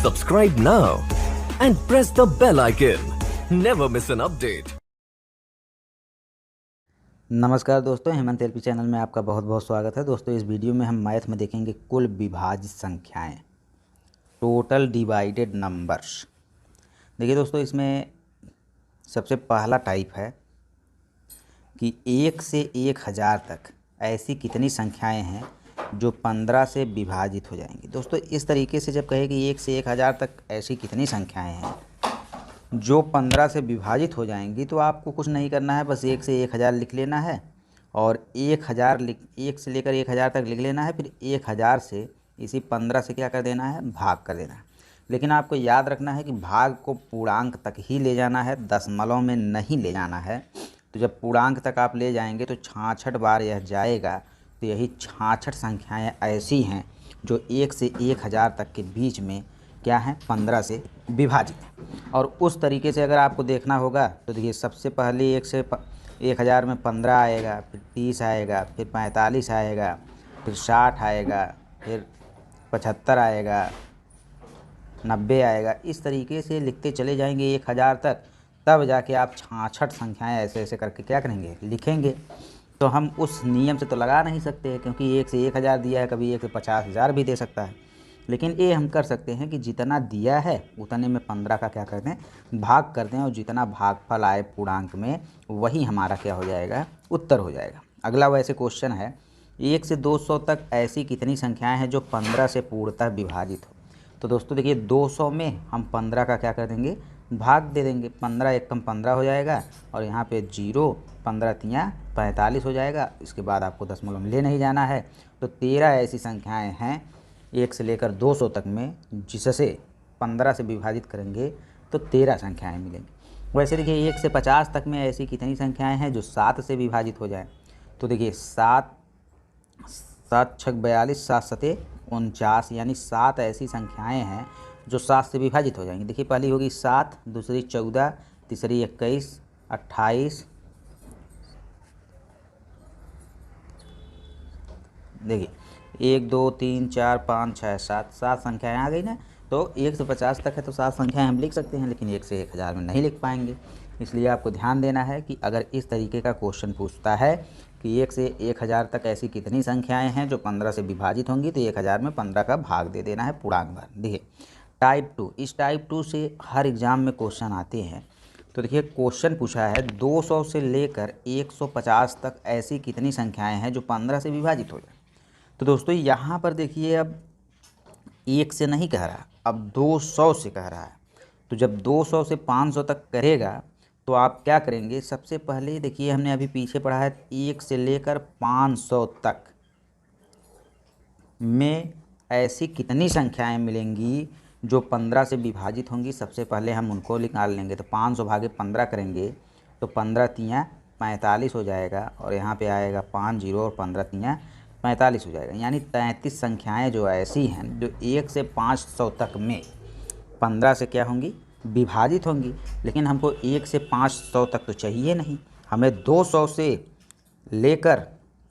Subscribe now and press the bell icon. Never miss an update. नमस्कार दोस्तों, Hemant LP channel में आपका बहुत बहुत स्वागत है। दोस्तों, इस वीडियो में हम मैथ में देखेंगे कुल विभाज्य संख्याएं, टोटल डिवाइडेड नंबर्स। देखिए दोस्तों, इसमें सबसे पहला टाइप है कि 1 से 1000 तक ऐसी कितनी संख्याएं हैं जो 15 से विभाजित हो जाएंगी। दोस्तों, इस तरीके से जब कहे कि 1 से 1000 तक ऐसी कितनी संख्याएं हैं जो 15 से विभाजित हो जाएंगी, तो आपको कुछ नहीं करना है, बस 1 से 1000 लिख लेना है और 1 से लेकर 1000 तक लिख लेना है। फिर 1000 से इसी 15 से क्या कर देना है, भाग कर देना है। लेकिन आपको याद रखना है कि भाग को पूर्णांक तक ही ले जाना है, दशमलव में नहीं ले जाना है। तो जब पूर्णांक तक आप ले जाएंगे तो 66 बार यह जाएगा। तो यही 66 संख्याएँ ऐसी हैं जो 1 से 1000 तक के बीच में क्या है, 15 से विभाजित है। और उस तरीके से अगर आपको देखना होगा तो देखिए, सबसे पहले 1 से 1000 में 15 आएगा, फिर 30 आएगा, फिर 45 आएगा, फिर 60 आएगा, फिर 75 आएगा, 90 आएगा। इस तरीके से लिखते चले जाएंगे 1000 तक, तब जाके आप 66 संख्याएँ ऐसे ऐसे करके क्या करेंगे, लिखेंगे। तो हम उस नियम से तो लगा नहीं सकते हैं, क्योंकि 1 से 1000 दिया है, कभी 1 से 50,000 भी दे सकता है। लेकिन ये हम कर सकते हैं कि जितना दिया है उतने में 15 का क्या करते हैं, भाग करते हैं, और जितना भागफल आए पूर्णांक में वही हमारा क्या हो जाएगा, उत्तर हो जाएगा। अगला वैसे क्वेश्चन है, 1 से 200 तक ऐसी कितनी संख्याएं हैं जो 15 से पूर्णतः विभाजित हो। तो दोस्तों देखिए, 200 में हम 15 का क्या कर देंगे, भाग दे देंगे। 15 एकम 15 हो जाएगा और यहाँ पे 0, 15 तियाँ 45 हो जाएगा। इसके बाद आपको दशमलव में ले नहीं जाना है। तो 13 ऐसी संख्याएं हैं 1 से लेकर 200 तक में जिससे 15 से विभाजित करेंगे तो 13 संख्याएं मिलेंगी। वैसे देखिए, 1 से 50 तक में ऐसी कितनी संख्याएं हैं जो 7 से विभाजित हो जाएं। तो देखिए, 7 7 6 42, 7 7 49, यानी 7 ऐसी संख्याएं हैं जो 7 से विभाजित हो जाएंगी। देखिए, पहली होगी 7, दूसरी 14, तीसरी 21, 28। देखिए, 1 2 3 4 5 6 7 संख्याएँ आ गई ना। तो 1 से 50 तक है तो 7 संख्याएँ हम लिख सकते हैं, लेकिन 1 से 1000 में नहीं लिख पाएंगे। इसलिए आपको ध्यान देना है कि अगर इस तरीके का क्वेश्चन पूछता है कि 1 से 1000 तक ऐसी कितनी संख्याएँ हैं जो 15 से विभाजित होंगी, तो 1000 में 15 का भाग दे देना है पूर्णांक भर। देखिए, टाइप 2, इस टाइप 2 से हर एग्ज़ाम में क्वेश्चन आते हैं। तो देखिए, क्वेश्चन पूछा है 200 से लेकर 150 तक ऐसी कितनी संख्याएँ हैं जो 15 से विभाजित हो जाए। तो दोस्तों, यहाँ पर देखिए, अब 1 से नहीं कह रहा, अब 200 से कह रहा है। तो जब 200 से 500 तक करेगा तो आप क्या करेंगे, सबसे पहले देखिए, हमने अभी पीछे पढ़ा है 1 से लेकर 500 तक में ऐसी कितनी संख्याएं मिलेंगी जो 15 से विभाजित होंगी। सबसे पहले हम उनको निकाल लेंगे। तो 500 भागे 15 करेंगे तो 15 तियाँ 45 हो जाएगा, और यहाँ पे आएगा 5 0 और 15 तियाँ 45 हो जाएगा। यानी 33 संख्याएं जो ऐसी हैं जो 1 से 500 तक में 15 से क्या होंगी, विभाजित होंगी। लेकिन हमको 1 से 500 तक तो चाहिए नहीं, हमें 200 से लेकर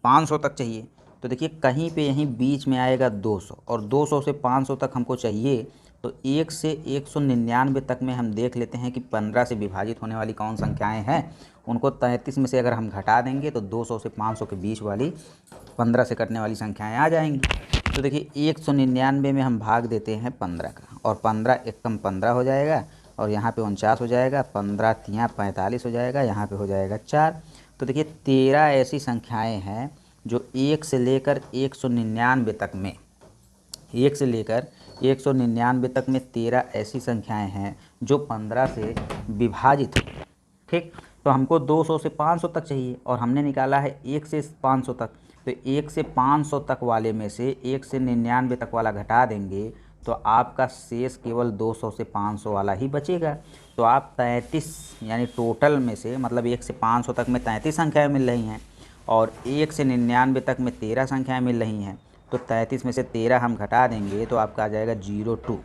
500 तक चाहिए। तो देखिए, कहीं पे यहीं बीच में आएगा 200, और 200 से 500 तक हमको चाहिए। तो 1 से 199 तक में हम देख लेते हैं कि 15 से विभाजित होने वाली कौन संख्याएं हैं। उनको 33 में से अगर हम घटा देंगे तो 200 से 500 के बीच वाली 15 से कटने वाली संख्याएं आ जाएंगी। तो देखिए, 199 में हम भाग देते हैं 15 का, और 15 एकम 15 हो जाएगा, और यहाँ पे 49 हो जाएगा, 15 तियाँ 45 हो जाएगा, यहाँ पे हो जाएगा 4। तो देखिए, 13 ऐसी संख्याएं हैं जो 1 से लेकर 199 तक में 1 से लेकर 199 तक में 13 ऐसी संख्याएं हैं जो 15 से विभाजित हो। ठीक, तो हमको 200 से 500 तक चाहिए, और हमने निकाला है 1 से 500 तक। तो 1 से 500 तक वाले में से 1 से 99 तक वाला घटा देंगे तो आपका शेष केवल 200 से 500 वाला ही बचेगा। तो आप 33, यानी टोटल में से, मतलब 1 से 500 तक में 33 संख्याएँ मिल रही हैं, और 1 से 99 तक में 13 संख्याएँ मिल रही हैं। तो 33 में से 13 हम घटा देंगे तो आपका आ जाएगा 02।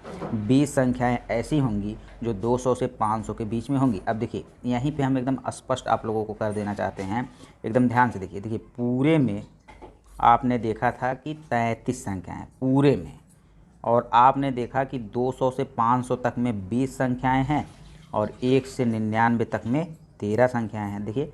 20 संख्याएं ऐसी होंगी जो 200 से 500 के बीच में होंगी। अब देखिए, यहीं पे हम एकदम स्पष्ट आप लोगों को कर देना चाहते हैं, एकदम ध्यान से देखिए। देखिए, पूरे में आपने देखा था कि 33 संख्याएं पूरे में, और आपने देखा कि 200 से 500 तक में 20 संख्याएं हैं और 1 से 99 तक में 13 संख्याएं हैं। देखिए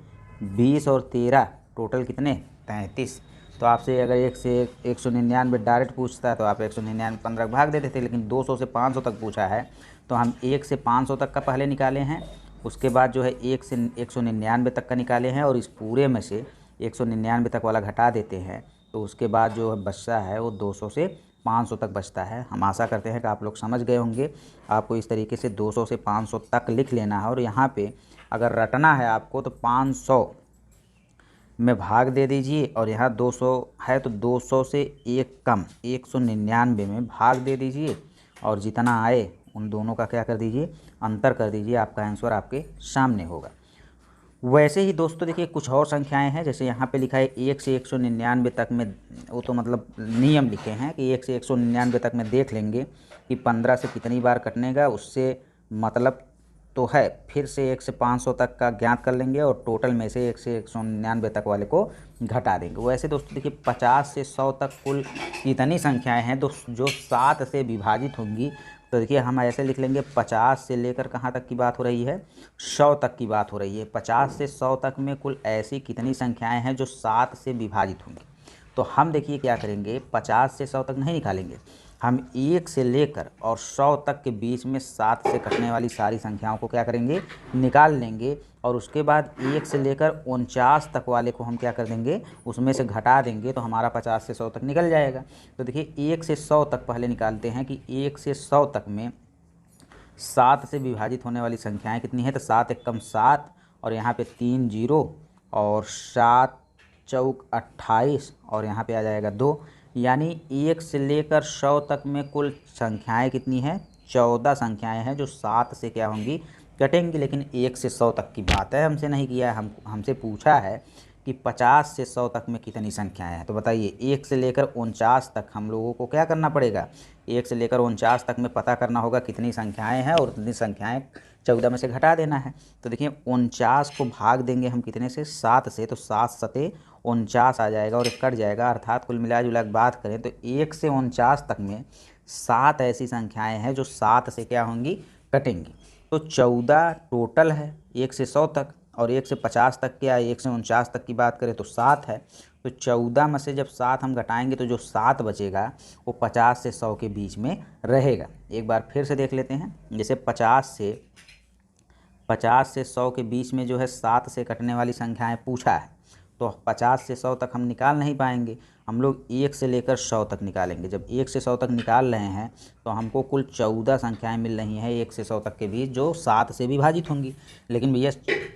20 और 13 टोटल कितने, 33। तो आपसे अगर 1 से 199 डायरेक्ट पूछता है तो आप 199 15 भाग देते थे, लेकिन 200 से 500 तक पूछा है तो हम 1 से 500 तक का पहले निकाले हैं, उसके बाद जो है 1 से 199 तक का निकाले हैं और इस पूरे में से 199 तक वाला घटा देते हैं, तो उसके बाद जो बचता है वो 200 से 500 तक बचता है। हम आशा करते हैं कि आप लोग समझ गए होंगे। आपको इस तरीके से 200 से 500 तक लिख लेना है और यहाँ पे अगर रटना है आपको तो 500 में भाग दे दीजिए और यहाँ 200 है तो 200 से एक कम 199 में भाग दे दीजिए और जितना आए उन दोनों का क्या कर दीजिए, अंतर कर दीजिए। आपका आंसर आपके सामने होगा। वैसे ही दोस्तों देखिए कुछ और संख्याएं हैं, जैसे यहाँ पे लिखा है 1 से 199 तक में, वो तो मतलब नियम लिखे हैं कि 1 से 199 तक में देख लेंगे कि 15 से कितनी बार कटनेगा, उससे मतलब तो है। फिर से 1 से 500 तक का ज्ञात कर लेंगे और टोटल में से 1 से 199 तक वाले को घटा देंगे। वैसे दोस्तों देखिए 50 से 100 तक कुल इतनी संख्याएं हैं जो 7 से विभाजित होंगी। तो देखिए हम ऐसे लिख लेंगे 50 से लेकर कहाँ तक की बात हो रही है, 100 तक की बात हो रही है। 50 से 100 तक में कुल ऐसी कितनी संख्याएं हैं जो 7 से विभाजित होंगी। तो हम देखिए क्या करेंगे, 50 से 100 तक नहीं निकालेंगे, हम 1 से लेकर और 100 तक के बीच में 7 से कटने वाली सारी संख्याओं को क्या करेंगे, निकाल लेंगे और उसके बाद 1 से लेकर 49 तक वाले को हम क्या कर देंगे, उसमें से घटा देंगे, तो हमारा 50 से 100 तक निकल जाएगा। तो देखिए 1 से 100 तक पहले निकालते हैं कि 1 से 100 तक में 7 से विभाजित होने वाली संख्याएं कितनी हैं। तो 7 एकम 7 और यहाँ पे 3 जीरो और 7 चौक 28 और यहाँ पे आ जाएगा 2, यानी 1 से लेकर 100 तक में कुल संख्याएं कितनी हैं, 14 संख्याएं हैं जो 7 से क्या होंगी, कटेंगी। लेकिन 1 से 100 तक की बात है, हमसे नहीं किया है, हमसे पूछा है कि 50 से 100 तक में कितनी संख्याएं हैं। तो बताइए 1 से लेकर 49 तक हम लोगों को क्या करना पड़ेगा, 1 से लेकर 49 तक में पता करना होगा कितनी संख्याएं हैं और उतनी संख्याएं 14 में से घटा देना है। तो देखिए 49 को भाग देंगे हम कितने से, 7 से, तो 7 सते 49 आ जाएगा और कट जाएगा। अर्थात कुल मिला जुला के बात करें तो 1 से 49 तक में 7 ऐसी संख्याएं हैं जो 7 से क्या होंगी, कटेंगी। तो 14 टोटल है 1 से 100 तक, और 1 से 50 तक क्या है, 1 से 49 तक की बात करें तो 7 है। तो 14 में से जब 7 हम घटाएंगे तो जो 7 बचेगा वो 50 से 100 के बीच में रहेगा। एक बार फिर से देख लेते हैं, जैसे 50 से 100 के बीच में जो है 7 से कटने वाली संख्याएं पूछा है, तो 50 से 100 तक हम निकाल नहीं पाएंगे, हम लोग 1 से लेकर 100 तक निकालेंगे। जब 1 से 100 तक निकाल रहे हैं तो हमको कुल 14 संख्याएं मिल रही हैं 1 से 100 तक के बीच जो 7 से विभाजित होंगी। लेकिन भैया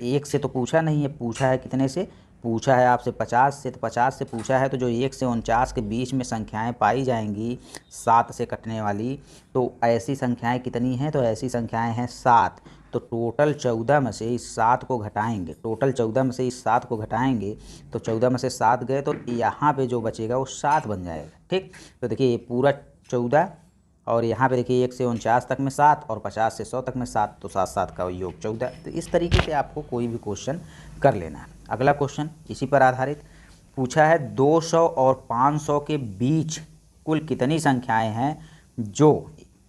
1 से तो पूछा नहीं है, पूछा है कितने से, पूछा है आपसे 50 से, तो 50 से पूछा है तो जो 1 से 49 के बीच में संख्याएं पाई जाएंगी 7 से कटने वाली, तो ऐसी संख्याएं कितनी हैं, तो ऐसी संख्याएं हैं 7। तो टोटल 14 में से इस 7 को घटाएंगे, टोटल 14 में से इस 7 को घटाएंगे तो 14 में से 7 गए तो यहाँ पे जो बचेगा वो 7 बन जाएगा। ठीक, तो देखिए ये पूरा 14 और यहाँ पे देखिए 1 से 49 तक में 7 और 50 से 100 तक में 7, तो 7 7 का योग 14। तो इस तरीके से आपको कोई भी क्वेश्चन कर लेना है। अगला क्वेश्चन इसी पर आधारित पूछा है, 200 और 500 के बीच कुल कितनी संख्याएं हैं जो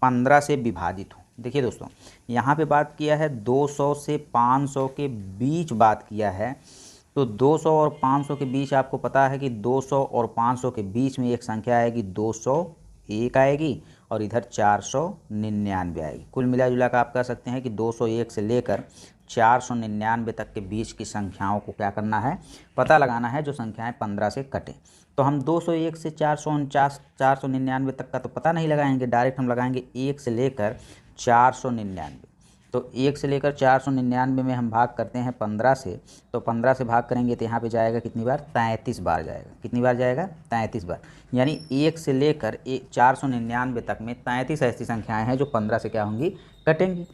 15 से विभाजित हो। देखिए दोस्तों यहाँ पे बात किया है 200 से 500 के बीच बात किया है, तो 200 और 500 के बीच आपको पता है कि 200 और 500 के बीच में एक संख्या आएगी 201 आएगी और इधर 499 आएगी। कुल मिला जुला कर आप कह सकते हैं कि 201 से लेकर 499 तक के बीच की संख्याओं को क्या करना है, पता लगाना है जो संख्याएं 15 से कटें। तो हम 201 से 499 तक का तो पता नहीं लगाएंगे, डायरेक्ट हम लगाएंगे 1 से लेकर 499। तो 1 से लेकर 499 में हम भाग करते हैं 15 से, तो 15 से भाग करेंगे तो यहाँ पे जाएगा कितनी बार, 33 बार जाएगा। कितनी बार जाएगा, 33 बार। यानी 1 से लेकर 499 तक में 33 ऐसी संख्याएं हैं जो 15 से क्या होंगी, कटेंगी।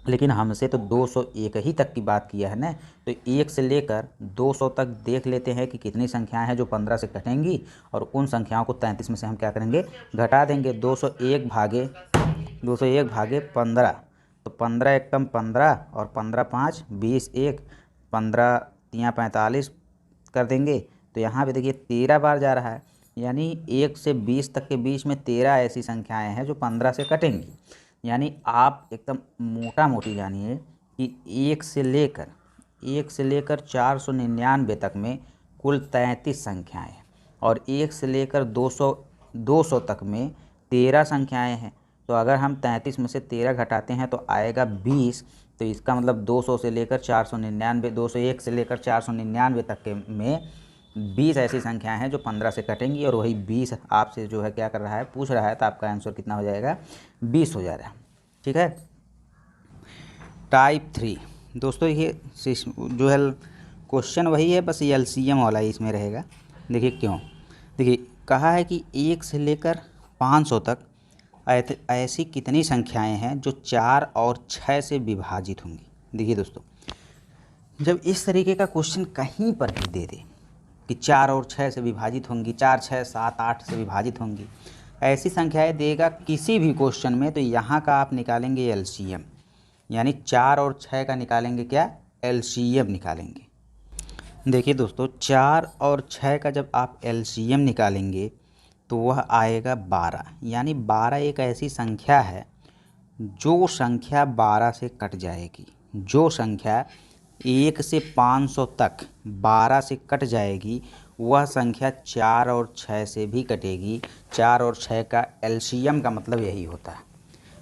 लेकिन हमसे तो 201 ही तक की बात किया है ना, तो 1 से लेकर 200 तक देख लेते हैं कि कितनी संख्याएं हैं जो 15 से कटेंगी और उन संख्याओं को 33 में से हम क्या करेंगे, घटा देंगे। 201 भागे 15, तो 15 एकम 15 और 15 5 20, 1 15 3 45 कर देंगे। तो यहाँ पे देखिए 13 बार जा रहा है, यानी 1 से 20 तक के बीच में 13 ऐसी संख्याएं हैं जो 15 से कटेंगी। यानी आप एकदम मोटा मोटी जानिए कि 1 से लेकर 499 तक में कुल 33 संख्याएं हैं और 1 से लेकर 200 तक में 13 संख्याएं हैं। तो अगर हम 33 में से 13 घटाते हैं तो आएगा 20। तो इसका मतलब 200 से लेकर 499 201 से लेकर 499 तक के में 20 ऐसी संख्याएं हैं जो 15 से कटेंगी और वही 20 आपसे जो है क्या कर रहा है, पूछ रहा है। तो आपका आंसर कितना हो जाएगा, 20 हो जाएगा। ठीक है। टाइप 3 दोस्तों, ये जो है क्वेश्चन वही है, बस ये LCM वाला ही इसमें रहेगा। देखिए क्यों, देखिए कहा है कि 1 से लेकर 500 तक ऐसी कितनी संख्याएं हैं जो 4 और 6 से विभाजित होंगी। देखिए दोस्तों, जब इस तरीके का क्वेश्चन कहीं पर भी दे दे कि 4 और 6 से विभाजित होंगी, 4, 6, 7, 8 से विभाजित होंगी, ऐसी संख्याएं देगा किसी भी क्वेश्चन में, तो यहाँ का आप निकालेंगे LCM, यानी 4 और 6 का निकालेंगे क्या, LCM निकालेंगे। देखिए दोस्तों, 4 और 6 का जब आप LCM निकालेंगे तो वह आएगा 12। यानी 12 एक ऐसी संख्या है जो संख्या 12 से कट जाएगी। जो संख्या 1 से 500 तक 12 से कट जाएगी वह संख्या 4 और 6 से भी कटेगी। 4 और 6 का LCM का मतलब यही होता है।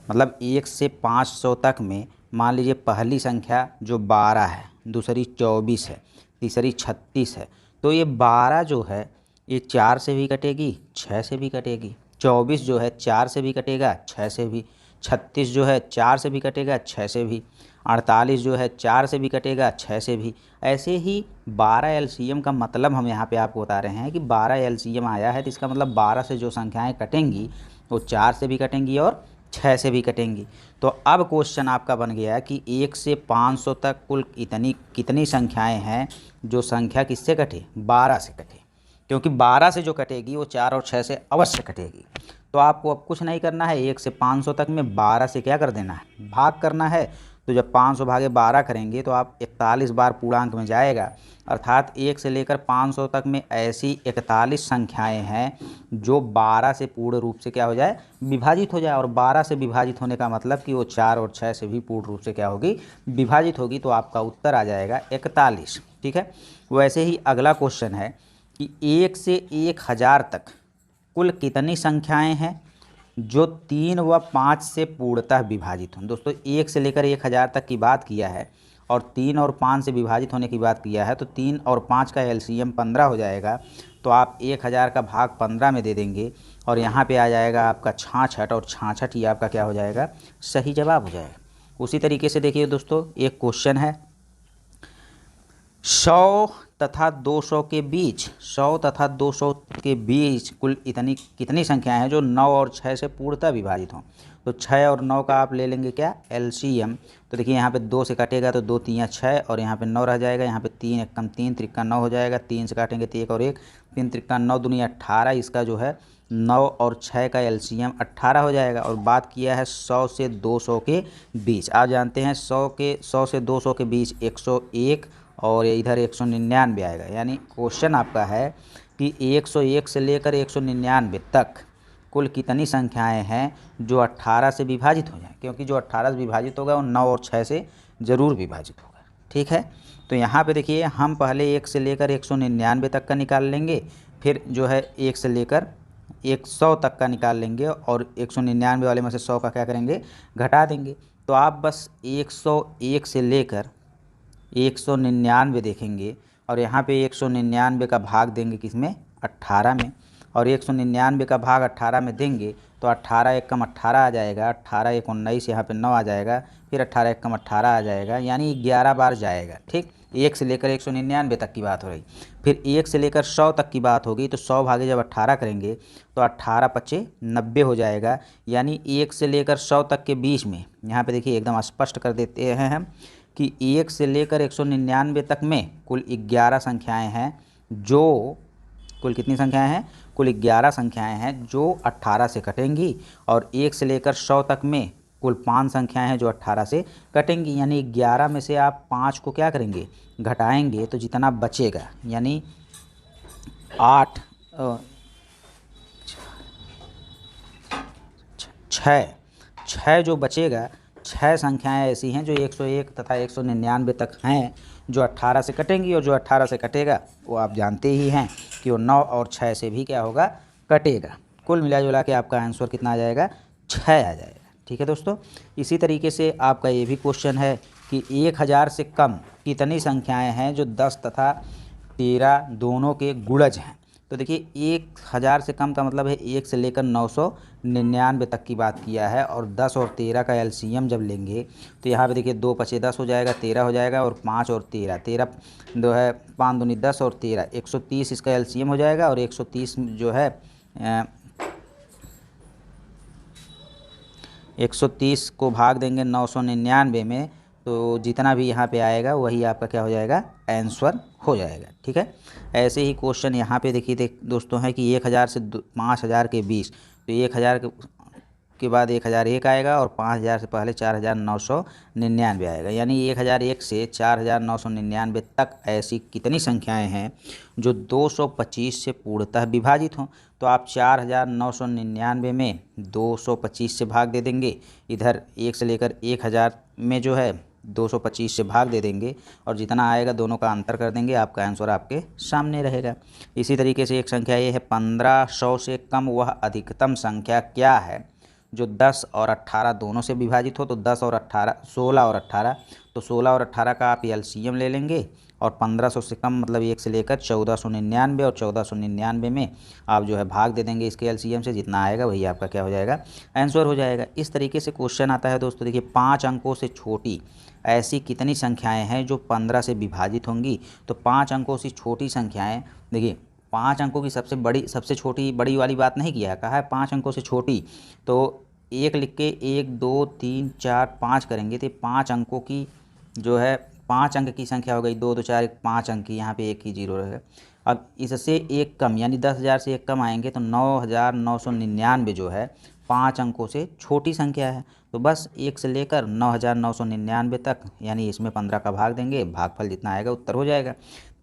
मतलब 1 से 500 तक में मान लीजिए पहली संख्या जो 12 है, दूसरी 24 है, तीसरी 36 है, तो ये 12 जो है ये 4 से भी कटेगी, 6 से भी कटेगी। 24 जो है 4 से भी कटेगा, 6 से भी। 36 जो है 4 से भी कटेगा, 6 से भी। 48 जो है 4 से भी कटेगा, 6 से भी। ऐसे ही 12 LCM का मतलब हम यहाँ पे आपको बता रहे हैं कि 12 LCM आया है, तो इसका मतलब 12 से जो संख्याएं कटेंगी वो 4 से भी कटेंगी और 6 से भी कटेंगी। तो अब क्वेश्चन आपका बन गया कि 1 से 500 तक कुल कितनी संख्याएं हैं जो संख्या किससे कटे, 12 से कटे। क्योंकि 12 से जो कटेगी वो 4 और 6 से अवश्य कटेगी। तो आपको अब कुछ नहीं करना है, 1 से 500 तक में 12 से क्या कर देना है, भाग करना है। तो जब 500 भागे 12 करेंगे तो आप 41 बार पूर्णांक में जाएगा, अर्थात 1 से लेकर 500 तक में ऐसी 41 संख्याएं हैं जो 12 से पूर्ण रूप से क्या हो जाए, विभाजित हो जाए। और 12 से विभाजित होने का मतलब कि वो 4 और 6 से भी पूर्ण रूप से क्या होगी, विभाजित होगी। तो आपका उत्तर आ जाएगा 41। ठीक है। वैसे ही अगला क्वेश्चन है कि 1 से 1000 तक कुल कितनी संख्याएं हैं जो 3 व 5 से पूर्णतः विभाजित हों। दोस्तों 1 से लेकर 1000 तक की बात किया है और 3 और 5 से विभाजित होने की बात किया है, तो 3 और 5 का LCM 15 हो जाएगा। तो आप 1000 का भाग 15 में दे देंगे और यहाँ पे आ जाएगा आपका 66 और 66 ही आपका क्या हो जाएगा, सही जवाब हो जाएगा। उसी तरीके से देखिए दोस्तों, एक क्वेश्चन है 100 तथा 200 के बीच, 100 तथा 200 के बीच कुल कितनी संख्याएं हैं जो 9 और 6 से पूर्णतः विभाजित हों। तो 6 और 9 का आप ले लेंगे क्या, LCM। तो देखिए यहाँ पे 2 से काटेगा तो 2 3 6 और यहाँ पे 9 रह जाएगा। यहाँ पे 3 एकम 3 त्रिका 9 हो जाएगा। 3 से काटेंगे तो 1 और 1, 3 त्रिका 9 दूनी 18। इसका जो है 9 और 6 का LCM 18 हो जाएगा। और बात किया है 100 से 200 के बीच। आप जानते हैं 100 से 200 के बीच 101 और इधर 199 आएगा। यानी क्वेश्चन आपका है कि 101 से लेकर 199 तक कुल कितनी संख्याएं हैं जो 18 से विभाजित हो जाए। क्योंकि जो 18 से विभाजित होगा वो 9 और 6 से ज़रूर विभाजित होगा। ठीक है। तो यहाँ पे देखिए हम पहले 1 से लेकर 199 तक का निकाल लेंगे, फिर जो है 1 से लेकर 100 तक का निकाल लेंगे और 199 वाले में से 100 का क्या करेंगे, घटा देंगे। तो आप बस 101 से लेकर 199 देखेंगे और यहाँ पे 199 का भाग देंगे किसमें, 18 में। और 199 का भाग 18 में देंगे तो 18 एकम 18 आ जाएगा। 18 एक 19, यहाँ पे 9 आ जाएगा। फिर 18 एकम 18 आ जाएगा, यानी 11 बार जाएगा। ठीक, 1 से लेकर 199 तक की बात हो रही। फिर 1 से लेकर 100 तक की बात होगी तो 100 भागे जब 18 करेंगे तो 18 पच्चे 90 हो जाएगा। यानी 1 से लेकर 100 तक के बीच में यहाँ पे देखिए एकदम स्पष्ट कर देते हैं हम कि 1 से लेकर 199 तक में कुल 11 संख्याएं हैं जो कुल कितनी संख्याएं हैं, कुल 11 संख्याएं हैं जो 18 से कटेंगी। और 1 से लेकर 100 तक में कुल 5 संख्याएं हैं जो 18 से कटेंगी। यानी 11 में से आप 5 को क्या करेंगे, घटाएंगे तो जितना बचेगा, यानी 8 छः जो बचेगा, 6 संख्याएं ऐसी हैं जो 101 तथा 199 तक हैं जो 18 से कटेंगी, और जो 18 से कटेगा वो आप जानते ही हैं कि वो 9 और 6 से भी क्या होगा, कटेगा। कुल मिला जुला के आपका आंसर कितना आ जाएगा, 6 आ जाएगा। ठीक है दोस्तों, इसी तरीके से आपका ये भी क्वेश्चन है कि 1000 से कम कितनी संख्याएं हैं जो 10 तथा 13 दोनों के गुणज हैं। तो देखिए 1000 से कम का मतलब है 1 से लेकर 999 तक की बात किया है, और 10 और 13 का एलसीएम जब लेंगे तो यहाँ पे देखिए 2 पचे 10 हो जाएगा, 13 हो जाएगा, और 5 और 13, 13 दो है 5 दूनी 10 और 13 130 इसका एलसीएम हो जाएगा, और 130 जो है 130 को भाग देंगे 999 में, तो जितना भी यहाँ पे आएगा वही आपका क्या हो जाएगा, आंसर हो जाएगा। ठीक है, ऐसे ही क्वेश्चन यहाँ पे देखिए दोस्तों है कि 1000 से 5000 के बीच, तो 1000 के बाद 1001 आएगा, और 5000 से पहले 4999 आएगा, यानी 1001 से 4999 तक ऐसी कितनी संख्याएं हैं जो 225 से पूर्णतः विभाजित हों। तो आप 4999 में 225 से भाग दे देंगे, इधर 1 से लेकर 1000 में जो है 225 से भाग दे देंगे, और जितना आएगा दोनों का अंतर कर देंगे, आपका आंसर आपके सामने रहेगा। इसी तरीके से एक संख्या ये है 1500 से कम वह अधिकतम संख्या क्या है जो 10 और 18 दोनों से विभाजित हो। तो 10 और 18, 16 और 18, तो 16 और 18 का आप एलसीएम ले लेंगे, और 1500 से कम मतलब 1 से लेकर 1499, और 1499 में आप जो है भाग दे देंगे इसके एलसीएम से, जितना आएगा वही आपका क्या हो जाएगा, आंसर हो जाएगा। इस तरीके से क्वेश्चन आता है दोस्तों। देखिए 5 अंकों से छोटी ऐसी कितनी संख्याएं हैं जो 15 से विभाजित होंगी। तो 5 अंकों से छोटी संख्याएं, देखिए 5 अंकों की सबसे छोटी बड़ी वाली बात नहीं किया है, कहा है 5 अंकों से छोटी, तो 1 लिख के 1 2 3 4 5 करेंगे, तो 5 अंकों की जो है 5 अंक की संख्या हो गई, 2 2 4 1 5 अंक की, यहाँ पे 1 ही जीरो रहेगा। अब इससे एक कम यानी 10,000 से एक कम आएंगे, तो 9999 जो है 5 अंकों से छोटी संख्या है। तो बस 1 से लेकर 9999 तक, यानी इसमें 15 का भाग देंगे, भागफल जितना आएगा उत्तर हो जाएगा।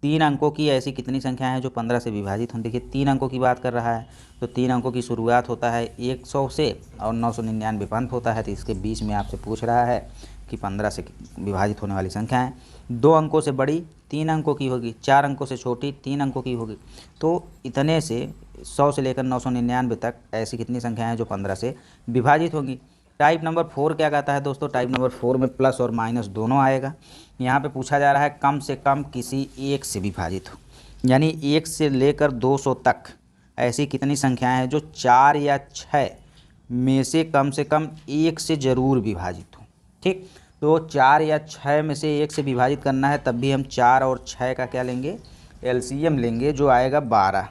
3 अंकों की ऐसी कितनी संख्या है जो 15 से विभाजित हों। देखिए 3 अंकों की बात कर रहा है, तो 3 अंकों की शुरुआत होता है 100 से, और 999 अंत होता है, तो इसके बीच में आपसे पूछ रहा है कि 15 से विभाजित होने वाली संख्याएं। 2 अंकों से बड़ी 3 अंकों की होगी, 4 अंकों से छोटी 3 अंकों की होगी। तो इतने से 100 से लेकर 999 तक ऐसी कितनी संख्याएं हैं जो 15 से विभाजित होंगी। टाइप नंबर 4 क्या कहता है दोस्तों, टाइप नंबर 4 में प्लस और माइनस दोनों आएगा। यहाँ पे पूछा जा रहा है कम से कम किसी एक से विभाजित हो, यानी 1 से लेकर 200 तक ऐसी कितनी संख्याएं हैं जो 4 या 6 में से कम 1 से ज़रूर विभाजित हो। ठीक, तो 4 या 6 में से 1 से विभाजित करना है, तब भी हम 4 और 6 का क्या लेंगे, एलसीएम लेंगे, जो आएगा 12।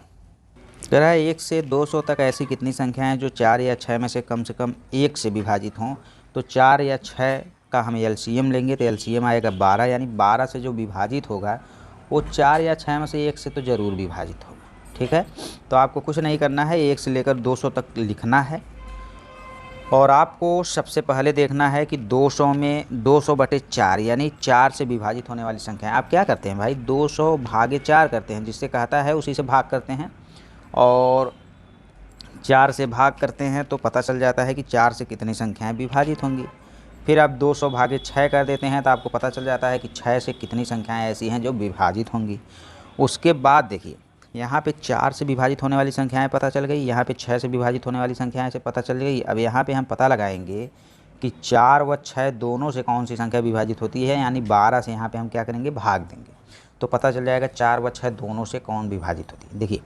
कह रहा है 1 से 200 तक ऐसी कितनी संख्याएं हैं जो 4 या 6 में से कम 1 से विभाजित हों। तो 4 या 6 का हम एलसीएम लेंगे, तो एलसीएम आएगा 12, यानी 12 से जो विभाजित होगा वो 4 या 6 में से 1 से तो ज़रूर विभाजित होगा। ठीक है, तो आपको कुछ नहीं करना है, 1 से लेकर 200 तक लिखना है, और आपको सबसे पहले देखना है कि 200 में 200/4 यानी 4 से विभाजित होने वाली संख्या है। आप क्या करते हैं भाई, 200 भागे 4 करते हैं, जिससे कहता है उसी से भाग करते हैं, और 4 से भाग करते हैं तो पता चल जाता है कि 4 से कितनी संख्याएं विभाजित होंगी। फिर आप 200 भागे 6 कर देते हैं, तो आपको पता चल जाता है कि 6 से कितनी संख्याएं ऐसी हैं जो विभाजित होंगी। उसके बाद देखिए यहाँ पे 4 से विभाजित होने वाली संख्याएं पता चल गई, यहाँ पे 6 से विभाजित होने वाली संख्याएं से पता चल गई। अब यहाँ पे हम पता लगाएंगे कि 4 व 6 दोनों से कौन सी संख्या विभाजित होती है, यानी 12 से यहाँ पे हम क्या करेंगे, भाग देंगे, तो पता चल जाएगा 4 व 6 दोनों से कौन विभाजित होती है। देखिए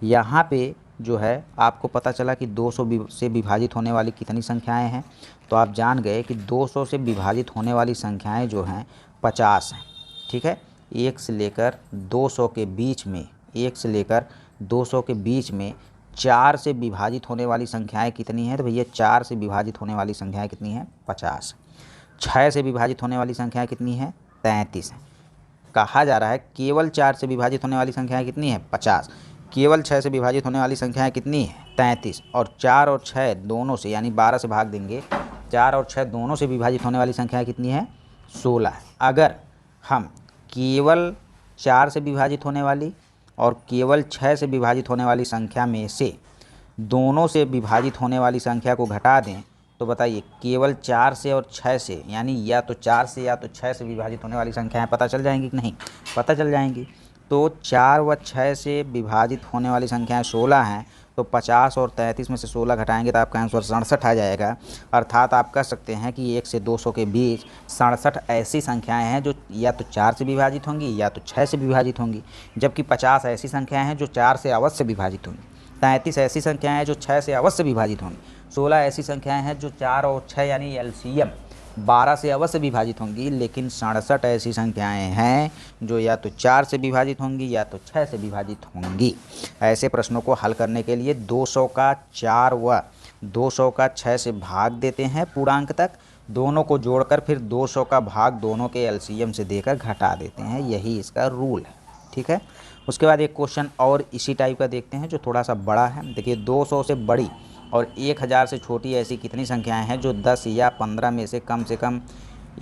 यहाँ पे जो है आपको पता चला कि 200 से विभाजित होने वाली कितनी संख्याएं हैं, तो आप जान गए कि 200 से विभाजित होने वाली संख्याएं जो हैं 50 हैं। ठीक है, 1 से लेकर 200 के बीच में, 1 से लेकर 200 के बीच में 4 से विभाजित होने वाली संख्याएं कितनी हैं, तो भैया 4 से विभाजित होने वाली संख्याएं कितनी हैं, 50। 6 से विभाजित होने वाली संख्याएं कितनी हैं, 33 हैं। कहा जा रहा है केवल 4 से विभाजित होने वाली संख्याएं कितनी हैं, 50। केवल 6 से विभाजित होने वाली संख्याएं कितनी हैं, 33, और 4 और 6 दोनों से, यानी 12 से भाग देंगे, 4 और 6 दोनों से विभाजित होने वाली संख्याएं कितनी हैं, 16। अगर हम केवल 4 से विभाजित होने वाली और केवल 6 से विभाजित होने वाली संख्या में से दोनों से विभाजित होने वाली संख्या को घटा दें, तो बताइए केवल 4 से और 6 से, यानी या तो 4 से या तो 6 से विभाजित होने वाली संख्याएं पता चल जाएंगी कि नहीं? पता चल जाएंगी। तो 4 व 6 से विभाजित होने वाली संख्याएं 16 हैं, तो 50 और 33 में से 16 घटाएंगे तो आपका आंसर 67 आ जाएगा। अर्थात आप कह सकते हैं कि 1 से 200 के बीच 67 ऐसी संख्याएं हैं जो या तो 4 से विभाजित होंगी या तो 6 से विभाजित होंगी, जबकि 50 ऐसी संख्याएं हैं जो 4 से अवश्य विभाजित होंगी, 33 ऐसी संख्याएं हैं जो 6 से अवश्य विभाजित होंगी, 16 ऐसी संख्याएं हैं जो 4 और 6 यानी एलसीएम 12 से अवश्य विभाजित होंगी, लेकिन 67 ऐसी संख्याएं हैं जो या तो 4 से विभाजित होंगी या तो 6 से विभाजित होंगी। ऐसे प्रश्नों को हल करने के लिए 200 का 4 व 200 का 6 से भाग देते हैं पूर्णांक तक, दोनों को जोड़कर फिर 200 का भाग दोनों के एलसीएम से देकर घटा देते हैं, यही इसका रूल है। ठीक है। उसके बाद एक क्वेश्चन और इसी टाइप का देखते हैं जो थोड़ा सा बड़ा है। देखिए 200 से बड़ी और 1000 से छोटी ऐसी कितनी संख्याएं हैं जो 10 या 15 में से कम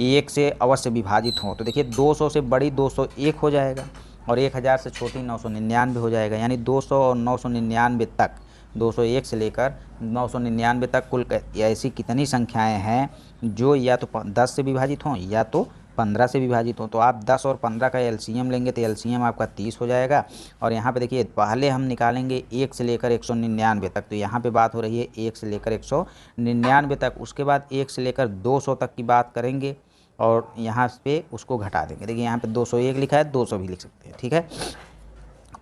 1 से अवश्य विभाजित हों? तो देखिए 200 से बड़ी 201 हो जाएगा और 1000 से छोटी 999 हो जाएगा, यानी 200 और 999 तक, 201 से लेकर 999 तक कुल ऐसी कितनी संख्याएं हैं जो या तो 10 से विभाजित हों या तो 15 से विभाजित हों? तो आप 10 और 15 का एलसीएम लेंगे तो एलसीएम आपका 30 हो जाएगा। और यहाँ पे देखिए पहले हम निकालेंगे 1 से लेकर 199 तक, तो यहाँ पे बात हो रही है 1 से लेकर 199 तक। उसके बाद 1 से लेकर 200 तक की बात करेंगे और यहाँ पे उसको घटा देंगे। देखिए यहाँ पे 201 लिखा है, 200 भी लिख सकते हैं। ठीक है।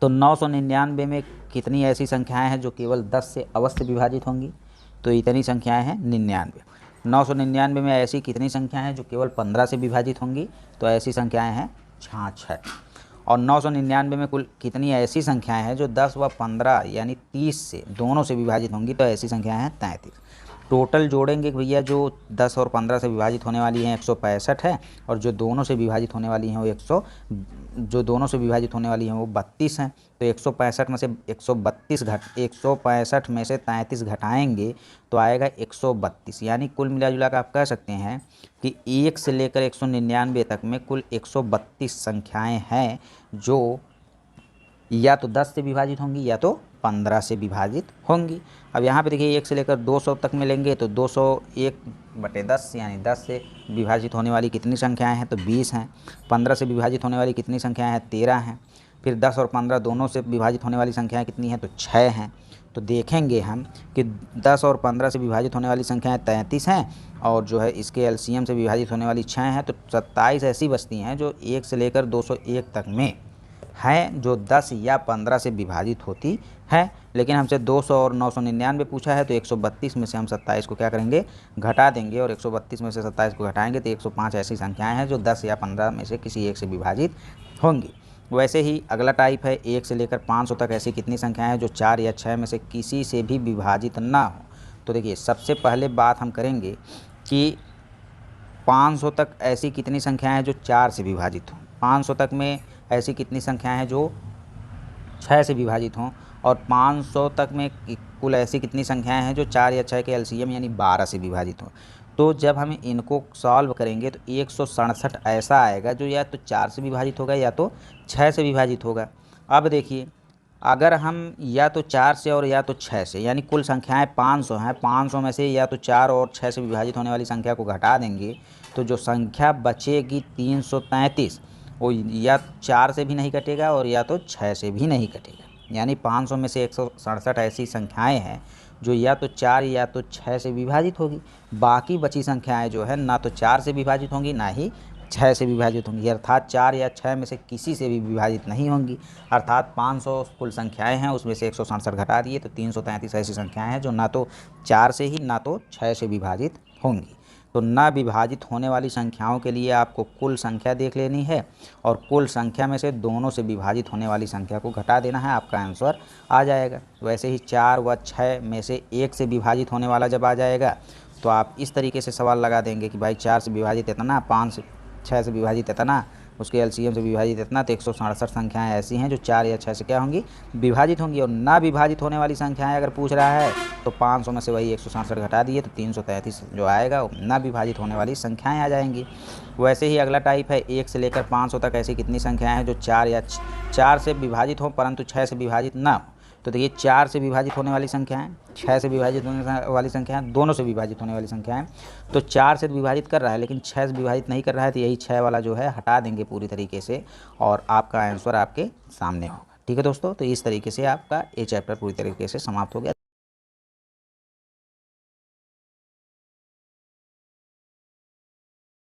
तो 999 में कितनी ऐसी संख्याएं हैं जो केवल 10 से अवश्य विभाजित होंगी? तो इतनी संख्याएं हैं 99। 999 में ऐसी कितनी संख्याएं हैं जो केवल 15 से विभाजित होंगी? तो ऐसी संख्याएं हैं 66। और 999 में कुल कितनी ऐसी संख्याएं हैं जो 10 व 15 यानी 30 से दोनों से विभाजित होंगी? तो ऐसी संख्याएं हैं 33। टोटल जोड़ेंगे भैया, जो 10 और 15 से विभाजित होने वाली हैं 165 है, और जो दोनों से विभाजित होने वाली हैं वो 32 हैं। तो 165 में से 165 में से 33 घटाएंगे तो आएगा 132, यानी कुल मिला जुला कर आप कह सकते हैं कि 1 से लेकर 199 तक में कुल 132 संख्याएं हैं जो या तो 10 से विभाजित होंगी या तो 15 से विभाजित होंगी। अब यहाँ पे देखिए 1 से लेकर 200 तक में लेंगे तो 201/10 यानी 10 से विभाजित होने वाली कितनी संख्याएं हैं? तो 20 हैं। 15 से विभाजित होने वाली कितनी संख्याएं हैं? 13 हैं। फिर 10 और 15 दोनों से विभाजित होने वाली संख्याएं कितनी हैं? तो 6 हैं। तो देखेंगे हम कि 10 और 15 से विभाजित होने वाली संख्याएं 33 हैं और जो है इसके एलसीएम से विभाजित होने वाली 6 हैं, तो 27 ऐसी बचती हैं जो 1 से लेकर 201 तक में हैं जो 10 या 15 से विभाजित होती है। लेकिन हमसे 200 और 999 पूछा है, तो 132 में से हम 27 को क्या करेंगे? घटा देंगे, और 132 में से 27 को घटाएंगे तो 105 ऐसी संख्याएं हैं जो 10 या 15 में से किसी एक से विभाजित होंगी। वैसे ही अगला टाइप है 1 से लेकर 500 तक ऐसी कितनी संख्याएं हैं जो 4 या 6 में से किसी से भी विभाजित ना हो? तो देखिए सबसे पहले बात हम करेंगे कि 500 तक ऐसी कितनी संख्याएं हैं जो 4 से विभाजित हों? 500 तक में ऐसी कितनी संख्याएं हैं जो 6 से विभाजित हों? और 500 तक में कुल ऐसी कितनी संख्याएं हैं जो 4 या 6 के एलसीएम यानी 12 से विभाजित हों? तो जब हम इनको सॉल्व करेंगे तो 167 ऐसा आएगा जो या तो 4 से विभाजित होगा या तो 6 से विभाजित होगा। अब देखिए अगर हम या तो 4 से और या तो 6 से, यानी कुल संख्याएं 500 हैं, 500 में से या तो 4 और 6 से विभाजित होने वाली संख्या को घटा देंगे तो जो संख्या बचेगी 333, वो या 4 से भी नहीं कटेगा और या तो 6 से भी नहीं कटेगा। यानी 500 में से 167 ऐसी संख्याएं हैं जो या तो 4 या तो 6 से विभाजित होगी। बाकी बची संख्याएं जो है ना तो 4 से विभाजित होंगी ना ही 6 से विभाजित होंगी, अर्थात 4 या 6 में से किसी से भी विभाजित नहीं होंगी। अर्थात 500 कुल संख्याएं हैं, उसमें से 167 घटा दिए तो 333 ऐसी संख्याएं हैं जो ना तो 4 से ही ना तो 6 से विभाजित होंगी। तो ना विभाजित होने वाली संख्याओं के लिए आपको कुल संख्या देख लेनी है और कुल संख्या में से दोनों से विभाजित होने वाली संख्या को घटा देना है, आपका आंसर आ जाएगा। वैसे ही 4 व 6 में से 1 से विभाजित होने वाला जब आ जाएगा तो आप इस तरीके से सवाल लगा देंगे कि भाई 4 से विभाजित इतना, 5 से 6 से विभाजित इतना, उसके एलसीएम से विभाजित इतना। तो 167 संख्याएं ऐसी हैं जो 4 या 6 से क्या होंगी? विभाजित होंगी। और ना विभाजित होने वाली संख्याएं अगर पूछ रहा है तो 500 में से वही 167 घटा दिए तो 333 जो आएगा वो ना विभाजित होने वाली संख्याएं आ जाएंगी। वैसे ही अगला टाइप है 1 से लेकर 500 तक ऐसी कितनी संख्याएं हैं जो 4 से विभाजित हों परंतु 6 से विभाजित ना हो? तो देखिए 4 से विभाजित होने वाली संख्याएं, 6 से विभाजित होने वाली संख्याएं, दोनों से विभाजित होने वाली संख्याएं। तो 4 से विभाजित कर रहा है लेकिन 6 से विभाजित नहीं कर रहा है, तो यही 6 वाला जो है हटा देंगे पूरी तरीके से और आपका आंसर आपके सामने होगा। ठीक है दोस्तों, तो इस तरीके से आपका ये चैप्टर पूरी तरीके से समाप्त हो गया।